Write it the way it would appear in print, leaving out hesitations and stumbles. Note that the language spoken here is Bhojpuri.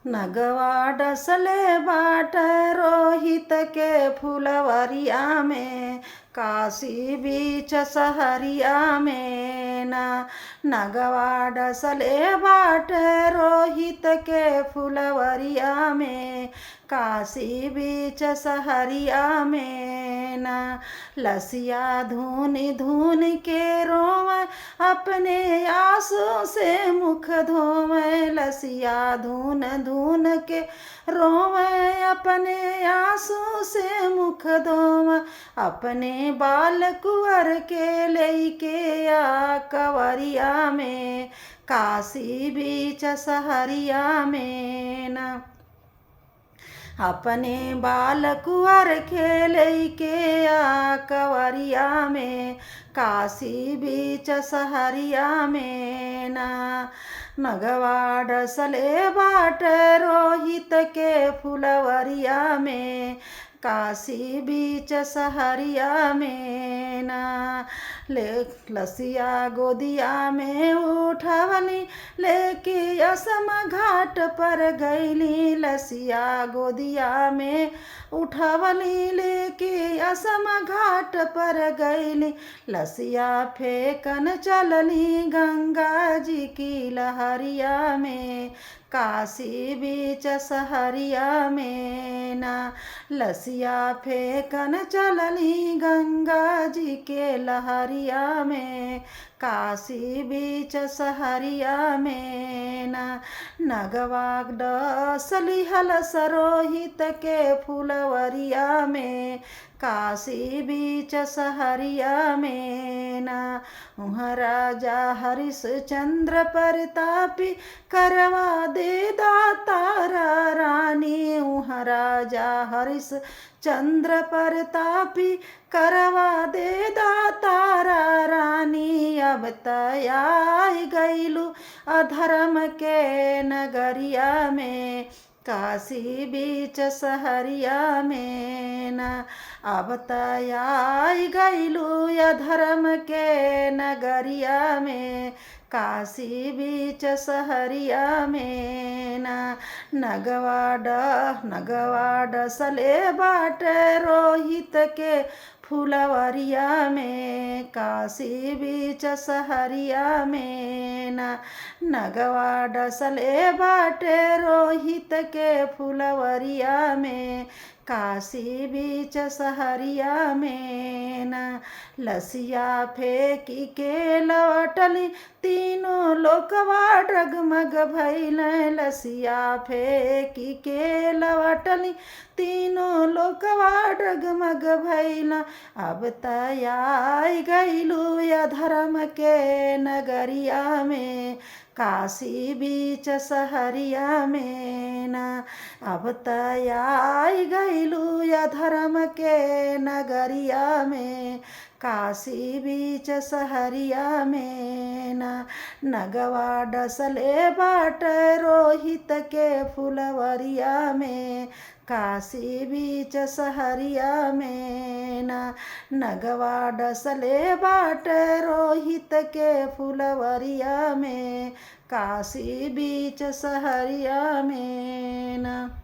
नगवा डसले बाट रोहित के फुलवरिया में, काशी बीच सहरिया में ना। नगवा डसले बाट रोहित के फुलवरिया में, काशी बीच सहरिया में ना। लसिया धुन धुन के रोवे, अपने आंसू से मुख धोवे। लसिया धुन धुन के रोवे, अपने आंसू से मुख धोवे। अपने बाल कुंवर के लेके आ कवरिया में, काशी बीच सहरिया में ना। अपने बाल कुंवर के लेके आ कवरिया में, काशी बीच सहरिया में ना। नगवा डसले बाट रोहित के फुलवरिया में, काशी बीच सहरिया में ना। लसिया गोदिया में उठवली, लेके असम घाट पर गईली। लसिया गोदिया में उठवली, लेके असम घाट पर गईली। लसिया फेंकन चलली गंगा जी की लहरिया में, काशी बीच सहरिया में ना। लसिया फेंकन चलली गंगा जी के लहरिया में, काशी बीच सहरिया में ना। नगवा डसली हलस रोहित के फुलवरिया में, काशी बीच सहरिया में ना। उहाँ राजा हरिश्चंद्र प्रतापी, करवा दे दातारा रानी। उहाँ राजा हरिश्चंद्र प्रतापी, करवा दे दातारा रानी। अब तयाई गईलू अधर्म के नगरिया में, काशी बीच सहरिया में ना। अब तयाई गईलू अधर्म के नगरिया में, काशी बीच सहरिया में ना। नगवा डसले बाट रोहित के फुलवरिया में, काशी बीच सहरिया में ना। नगवा डसले बाट रोहित के फुलवरिया में, काशी बीच सहरिया में ना। लसिया फेंकी के लौटली, तीनों लोकवा डगमग भइल। लसिया फेंकी के लौटली, तीनों लोकवा डगमग भइल। अब तयाई गईलू अधर्म के नगरिया में, काशी बीच सहरिया में ना। अब तयाई गईलू अधर्म के नगरिया में, काशी बीच सहरिया में ना। नगवा डसले बाट रोहित के फुलवरिया में, काशी बीच सहरिया में ना। नगवा डसले बाट रोहित के फुलवरिया में, काशी बीच सहरिया में ना।